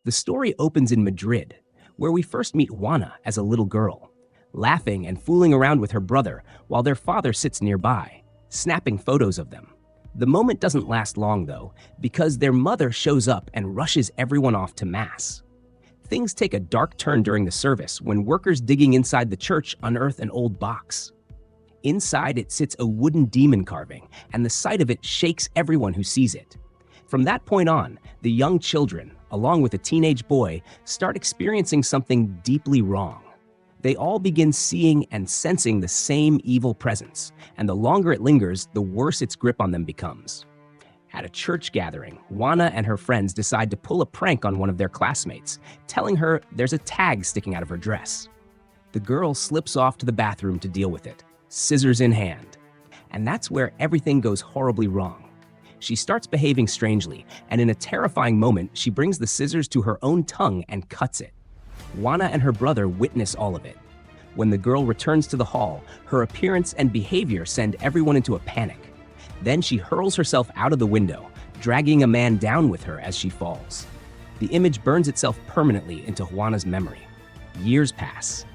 The story opens in Madrid, where we first meet Juana as a little girl, laughing and fooling around with her brother while their father sits nearby, snapping photos of them. The moment doesn't last long, though, because their mother shows up and rushes everyone off to Mass. Things take a dark turn during the service when workers digging inside the church unearth an old box. Inside it sits a wooden demon carving, and the sight of it shakes everyone who sees it. From that point on, the young children, along with a teenage boy, start experiencing something deeply wrong. They all begin seeing and sensing the same evil presence, and the longer it lingers, the worse its grip on them becomes. At a church gathering, Juana and her friends decide to pull a prank on one of their classmates, telling her there's a tag sticking out of her dress. The girl slips off to the bathroom to deal with it, scissors in hand. And that's where everything goes horribly wrong. She starts behaving strangely, and in a terrifying moment, she brings the scissors to her own tongue and cuts it. Juana and her brother witness all of it. When the girl returns to the hall, her appearance and behavior send everyone into a panic. Then she hurls herself out of the window, dragging a man down with her as she falls. The image burns itself permanently into Juana's memory. Years pass.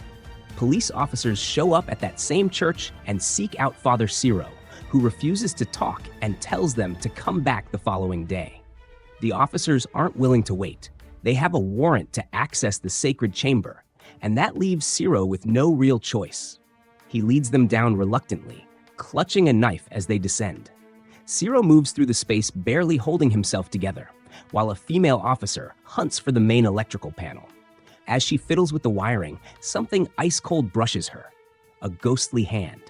Police officers show up at that same church and seek out Father Ciro, who refuses to talk and tells them to come back the following day. The officers aren't willing to wait. They have a warrant to access the sacred chamber, and that leaves Ciro with no real choice. He leads them down reluctantly, clutching a knife as they descend. Ciro moves through the space barely holding himself together, while a female officer hunts for the main electrical panel. As she fiddles with the wiring, something ice-cold brushes her, a ghostly hand.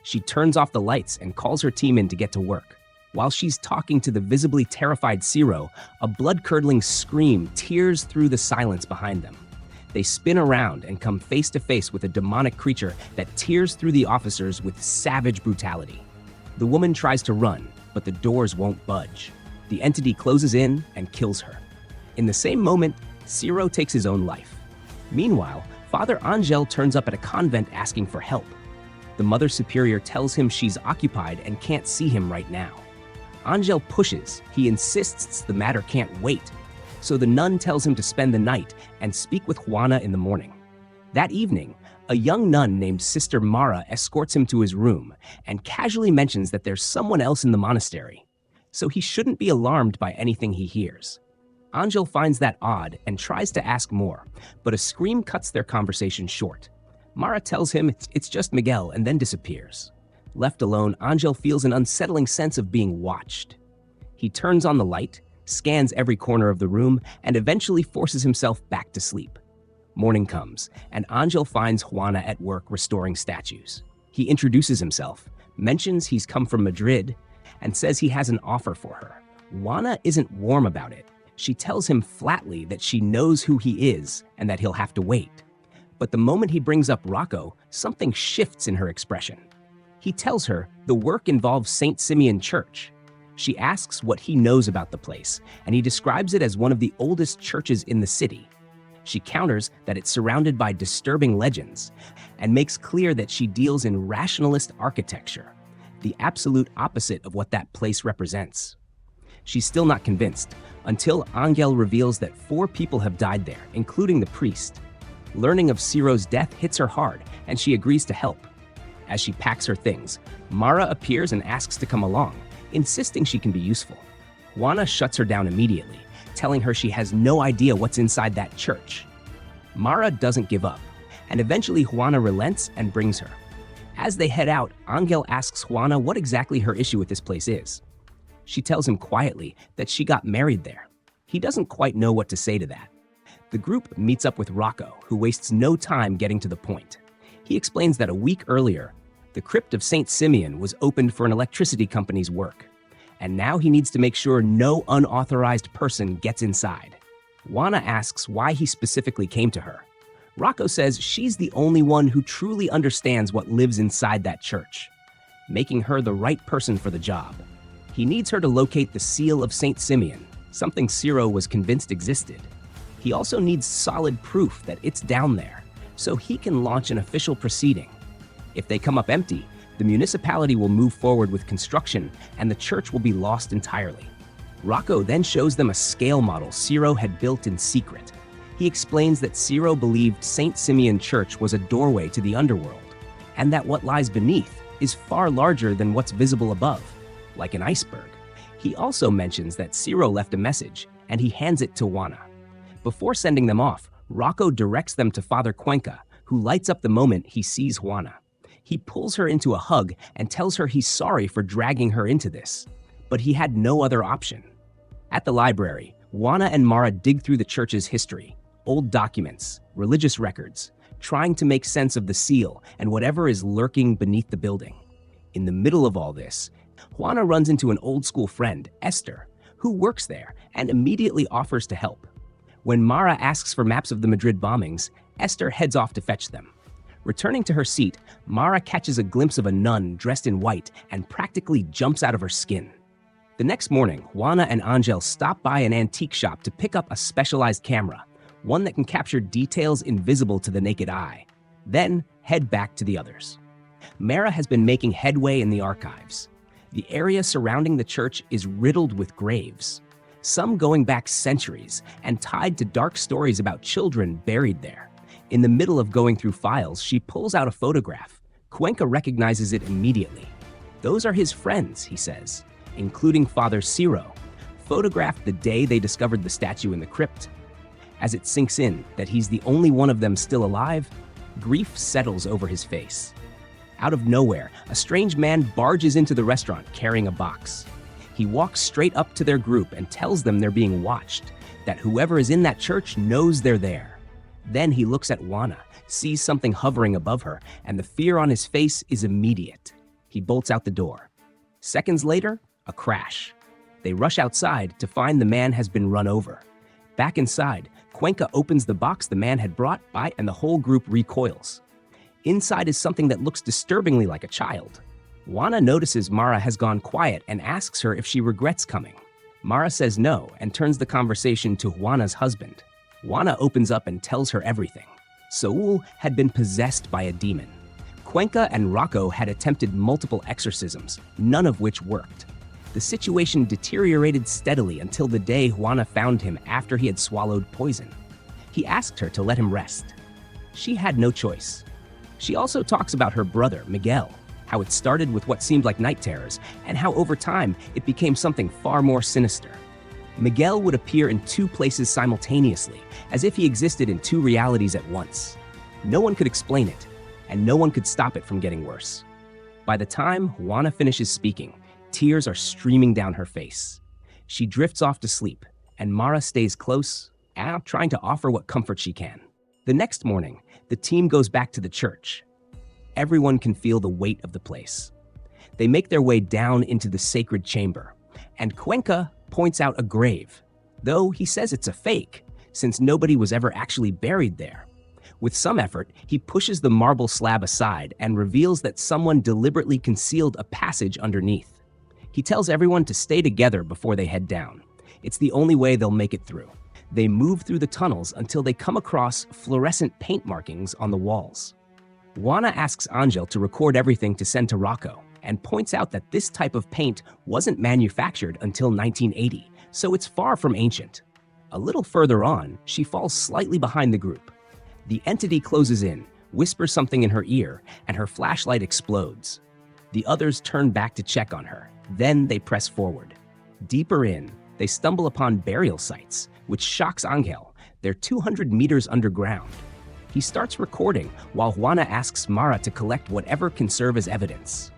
She turns off the lights and calls her team in to get to work. While she's talking to the visibly terrified Ciro, a blood-curdling scream tears through the silence behind them. They spin around and come face to face with a demonic creature that tears through the officers with savage brutality. The woman tries to run, but the doors won't budge. The entity closes in and kills her. In the same moment, Ciro takes his own life. Meanwhile, Father Angel turns up at a convent asking for help. The Mother Superior tells him she's occupied and can't see him right now. Angel pushes. He insists the matter can't wait. So the nun tells him to spend the night and speak with Juana in the morning. That evening, a young nun named Sister Mara escorts him to his room and casually mentions that there's someone else in the monastery, so he shouldn't be alarmed by anything he hears. Angel finds that odd and tries to ask more, but a scream cuts their conversation short. Mara tells him it's just Miguel and then disappears. Left alone, Angel feels an unsettling sense of being watched. He turns on the light, scans every corner of the room, and eventually forces himself back to sleep. Morning comes, and Angel finds Juana at work restoring statues. He introduces himself, mentions he's come from Madrid, and says he has an offer for her. Juana isn't warm about it. She tells him flatly that she knows who he is and that he'll have to wait. But the moment he brings up Rocco, something shifts in her expression. He tells her the work involves St. Simeon Church. She asks what he knows about the place, and he describes it as one of the oldest churches in the city. She counters that it's surrounded by disturbing legends and makes clear that she deals in rationalist architecture, the absolute opposite of what that place represents. She's still not convinced until Angel reveals that 4 people have died there, including the priest. Learning of Ciro's death hits her hard, and she agrees to help. As she packs her things, Mara appears and asks to come along, insisting she can be useful. Juana shuts her down immediately, telling her she has no idea what's inside that church. Mara doesn't give up, and eventually Juana relents and brings her. As they head out, Angel asks Juana what exactly her issue with this place is. She tells him quietly that she got married there. He doesn't quite know what to say to that. The group meets up with Rocco, who wastes no time getting to the point. He explains that a week earlier, the crypt of St. Simeon was opened for an electricity company's work, and now he needs to make sure no unauthorized person gets inside. Juana asks why he specifically came to her. Rocco says she's the only one who truly understands what lives inside that church, making her the right person for the job. He needs her to locate the seal of St. Simeon, something Ciro was convinced existed. He also needs solid proof that it's down there, so he can launch an official proceeding. If they come up empty, the municipality will move forward with construction and the church will be lost entirely. Rocco then shows them a scale model Ciro had built in secret. He explains that Ciro believed St. Simeon Church was a doorway to the underworld, and that what lies beneath is far larger than what's visible above, like an iceberg. He also mentions that Ciro left a message, and he hands it to Juana. Before sending them off, Rocco directs them to Father Cuenca, who lights up the moment he sees Juana. He pulls her into a hug and tells her he's sorry for dragging her into this, but he had no other option. At the library, Juana and Mara dig through the church's history, old documents, religious records, trying to make sense of the seal and whatever is lurking beneath the building. In the middle of all this, Juana runs into an old-school friend, Esther, who works there and immediately offers to help. When Mara asks for maps of the Madrid bombings, Esther heads off to fetch them. Returning to her seat, Mara catches a glimpse of a nun dressed in white and practically jumps out of her skin. The next morning, Juana and Angel stop by an antique shop to pick up a specialized camera, one that can capture details invisible to the naked eye, then head back to the others. Mara has been making headway in the archives. The area surrounding the church is riddled with graves, some going back centuries and tied to dark stories about children buried there. In the middle of going through files, she pulls out a photograph. Cuenca recognizes it immediately. Those are his friends, he says, including Father Ciro, photographed the day they discovered the statue in the crypt. As it sinks in that he's the only one of them still alive, grief settles over his face. Out of nowhere, a strange man barges into the restaurant carrying a box. He walks straight up to their group and tells them they're being watched, that whoever is in that church knows they're there. Then he looks at Juana, sees something hovering above her, and the fear on his face is immediate. He bolts out the door. Seconds later, a crash. They rush outside to find the man has been run over. Back inside, Cuenca opens the box the man had brought by and the whole group recoils. Inside is something that looks disturbingly like a child. Juana notices Mara has gone quiet and asks her if she regrets coming. Mara says no and turns the conversation to Juana's husband. Juana opens up and tells her everything. Saul had been possessed by a demon. Cuenca and Rocco had attempted multiple exorcisms, none of which worked. The situation deteriorated steadily until the day Juana found him after he had swallowed poison. He asked her to let him rest. She had no choice. She also talks about her brother, Miguel, how it started with what seemed like night terrors, and how over time it became something far more sinister. Miguel would appear in two places simultaneously, as if he existed in two realities at once. No one could explain it, and no one could stop it from getting worse. By the time Juana finishes speaking, tears are streaming down her face. She drifts off to sleep, and Mara stays close, trying to offer what comfort she can. The next morning, the team goes back to the church. Everyone can feel the weight of the place. They make their way down into the sacred chamber, and Cuenca points out a grave, though he says it's a fake, since nobody was ever actually buried there. With some effort, he pushes the marble slab aside and reveals that someone deliberately concealed a passage underneath. He tells everyone to stay together before they head down. It's the only way they'll make it through. They move through the tunnels until they come across fluorescent paint markings on the walls. Juana asks Angel to record everything to send to Rocco, and points out that this type of paint wasn't manufactured until 1980, so it's far from ancient. A little further on, she falls slightly behind the group. The entity closes in, whispers something in her ear, and her flashlight explodes. The others turn back to check on her. Then they press forward. Deeper in, they stumble upon burial sites, which shocks Angel. They're 200 meters underground. He starts recording while Juana asks Mara to collect whatever can serve as evidence.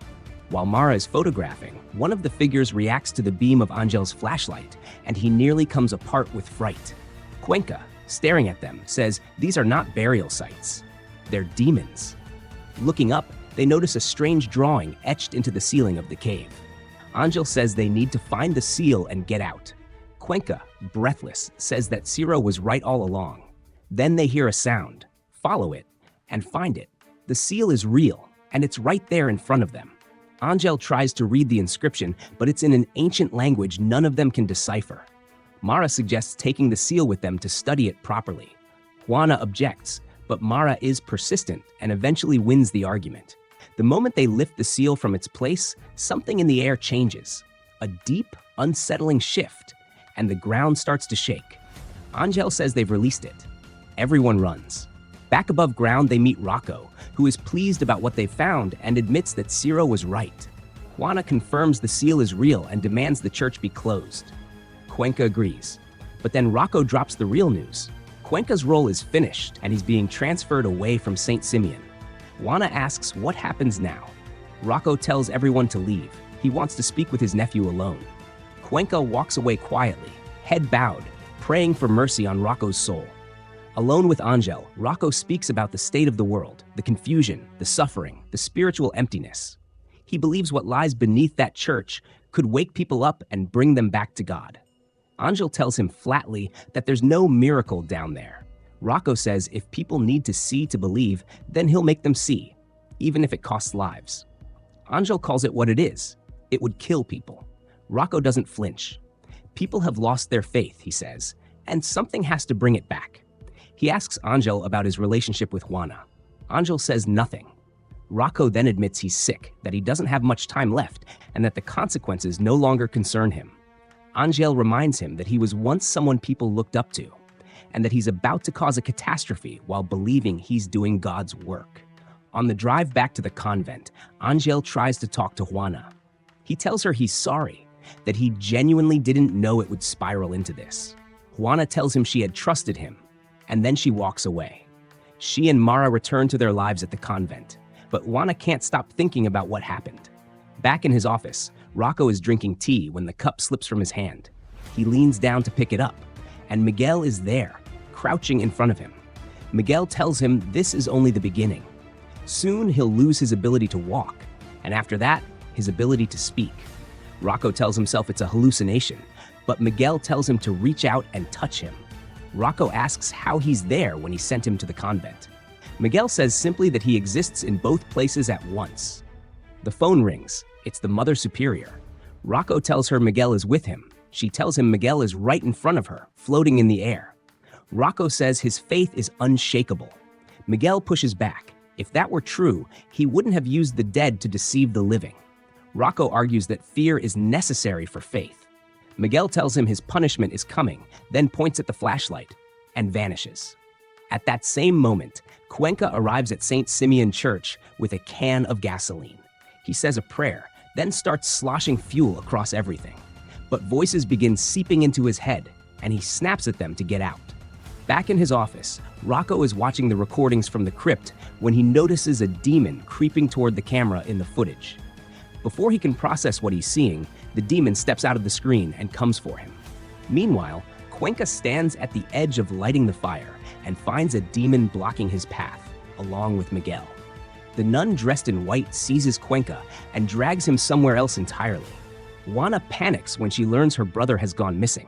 While Mara is photographing, one of the figures reacts to the beam of Angel's flashlight, and he nearly comes apart with fright. Cuenca, staring at them, says these are not burial sites. They're demons. Looking up, they notice a strange drawing etched into the ceiling of the cave. Angel says they need to find the seal and get out. Cuenca, breathless, says that Ciro was right all along. Then they hear a sound, follow it, and find it. The seal is real, and it's right there in front of them. Angel tries to read the inscription, but it's in an ancient language none of them can decipher. Mara suggests taking the seal with them to study it properly. Juana objects, but Mara is persistent and eventually wins the argument. The moment they lift the seal from its place, something in the air changes. A deep, unsettling shift, and the ground starts to shake. Angel says they've released it. Everyone runs. Back above ground, they meet Rocco, who is pleased about what they found and admits that Ciro was right. Juana confirms the seal is real and demands the church be closed. Cuenca agrees. But then Rocco drops the real news. Cuenca's role is finished and he's being transferred away from St. Simeon. Juana asks what happens now. Rocco tells everyone to leave. He wants to speak with his nephew alone. Cuenca walks away quietly, head bowed, praying for mercy on Rocco's soul. Alone with Angel, Rocco speaks about the state of the world, the confusion, the suffering, the spiritual emptiness. He believes what lies beneath that church could wake people up and bring them back to God. Angel tells him flatly that there's no miracle down there. Rocco says if people need to see to believe, then he'll make them see, even if it costs lives. Angel calls it what it is. It would kill people. Rocco doesn't flinch. People have lost their faith, he says, and something has to bring it back. He asks Angel about his relationship with Juana. Angel says nothing. Rocco then admits he's sick, that he doesn't have much time left, and that the consequences no longer concern him. Angel reminds him that he was once someone people looked up to, and that he's about to cause a catastrophe while believing he's doing God's work. On the drive back to the convent, Angel tries to talk to Juana. He tells her he's sorry, that he genuinely didn't know it would spiral into this. Juana tells him she had trusted him, and then she walks away. She and Mara return to their lives at the convent, but Juana can't stop thinking about what happened. Back in his office, Rocco is drinking tea when the cup slips from his hand. He leans down to pick it up, and Miguel is there, crouching in front of him. Miguel tells him this is only the beginning. Soon he'll lose his ability to walk, and after that, his ability to speak. Rocco tells himself it's a hallucination, but Miguel tells him to reach out and touch him. Rocco asks how he's there when he sent him to the convent. Miguel says simply that he exists in both places at once. The phone rings. It's the Mother Superior. Rocco tells her Miguel is with him. She tells him Miguel is right in front of her, floating in the air. Rocco says his faith is unshakable. Miguel pushes back. If that were true, he wouldn't have used the dead to deceive the living. Rocco argues that fear is necessary for faith. Miguel tells him his punishment is coming, then points at the flashlight and vanishes. At that same moment, Cuenca arrives at St. Simeon Church with a can of gasoline. He says a prayer, then starts sloshing fuel across everything. But voices begin seeping into his head, and he snaps at them to get out. Back in his office, Rocco is watching the recordings from the crypt when he notices a demon creeping toward the camera in the footage. Before he can process what he's seeing, the demon steps out of the screen and comes for him. Meanwhile, Cuenca stands at the edge of lighting the fire and finds a demon blocking his path, along with Miguel. The nun dressed in white seizes Cuenca and drags him somewhere else entirely. Juana panics when she learns her brother has gone missing.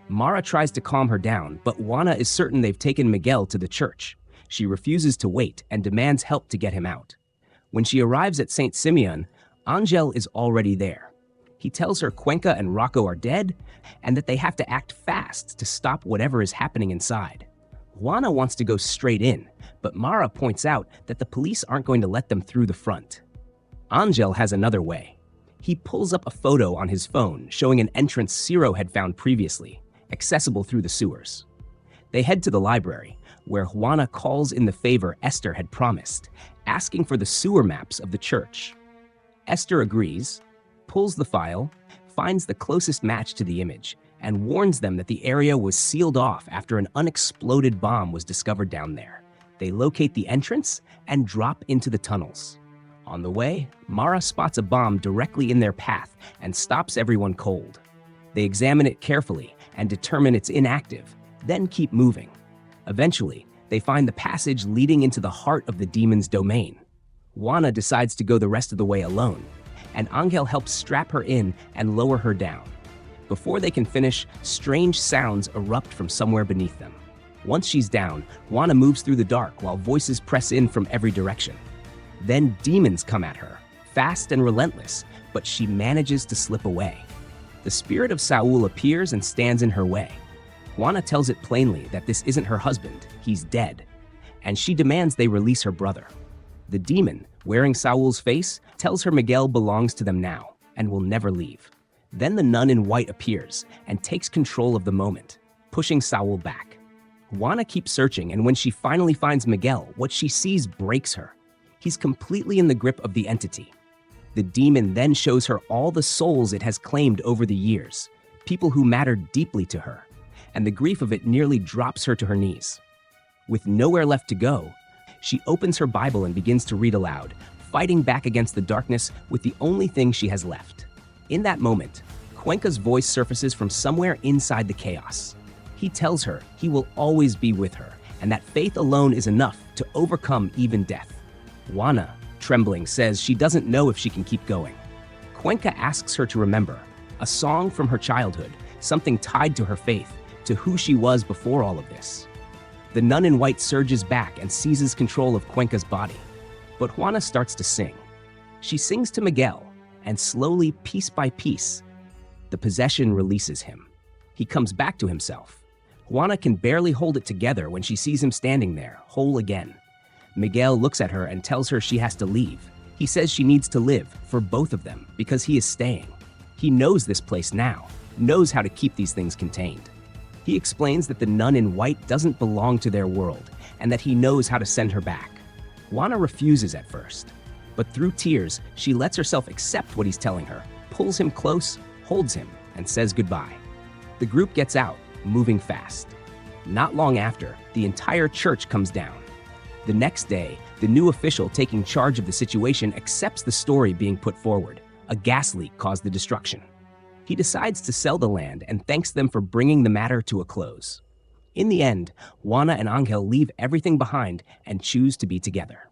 Mara tries to calm her down, but Juana is certain they've taken Miguel to the church. She refuses to wait and demands help to get him out. When she arrives at St. Simeon, Angel is already there. He tells her Cuenca and Rocco are dead and that they have to act fast to stop whatever is happening inside. Juana wants to go straight in, but Mara points out that the police aren't going to let them through the front. Angel has another way. He pulls up a photo on his phone showing an entrance Ciro had found previously, accessible through the sewers. They head to the library, where Juana calls in the favor Esther had promised, asking for the sewer maps of the church. Esther agrees, pulls the file, finds the closest match to the image, and warns them that the area was sealed off after an unexploded bomb was discovered down there. They locate the entrance and drop into the tunnels. On the way, Mara spots a bomb directly in their path and stops everyone cold. They examine it carefully and determine it's inactive, then keep moving. Eventually, they find the passage leading into the heart of the demon's domain. Juana decides to go the rest of the way alone, and Angel helps strap her in and lower her down. Before they can finish, strange sounds erupt from somewhere beneath them. Once she's down, Juana moves through the dark while voices press in from every direction. Then demons come at her, fast and relentless, but she manages to slip away. The spirit of Saul appears and stands in her way. Juana tells it plainly that this isn't her husband, he's dead, and she demands they release her brother. The demon, wearing Saul's face, tells her Miguel belongs to them now and will never leave. Then the nun in white appears and takes control of the moment, pushing Saul back. Juana keeps searching, and when she finally finds Miguel, what she sees breaks her. He's completely in the grip of the entity. The demon then shows her all the souls it has claimed over the years, people who mattered deeply to her, and the grief of it nearly drops her to her knees. With nowhere left to go, she opens her Bible and begins to read aloud, fighting back against the darkness with the only thing she has left. In that moment, Cuenca's voice surfaces from somewhere inside the chaos. He tells her he will always be with her, and that faith alone is enough to overcome even death. Juana, trembling, says she doesn't know if she can keep going. Cuenca asks her to remember a song from her childhood, something tied to her faith, to who she was before all of this. The nun in white surges back and seizes control of Cuenca's body, but Juana starts to sing. She sings to Miguel, and slowly, piece by piece, the possession releases him. He comes back to himself. Juana can barely hold it together when she sees him standing there, whole again. Miguel looks at her and tells her she has to leave. He says she needs to live for both of them because he is staying. He knows this place now, knows how to keep these things contained. He explains that the nun in white doesn't belong to their world and that he knows how to send her back. Juana refuses at first, but through tears, she lets herself accept what he's telling her, pulls him close, holds him, and says goodbye. The group gets out, moving fast. Not long after, the entire church comes down. The next day, the new official taking charge of the situation accepts the story being put forward. A gas leak caused the destruction. He decides to sell the land and thanks them for bringing the matter to a close. In the end, Juana and Angel leave everything behind and choose to be together.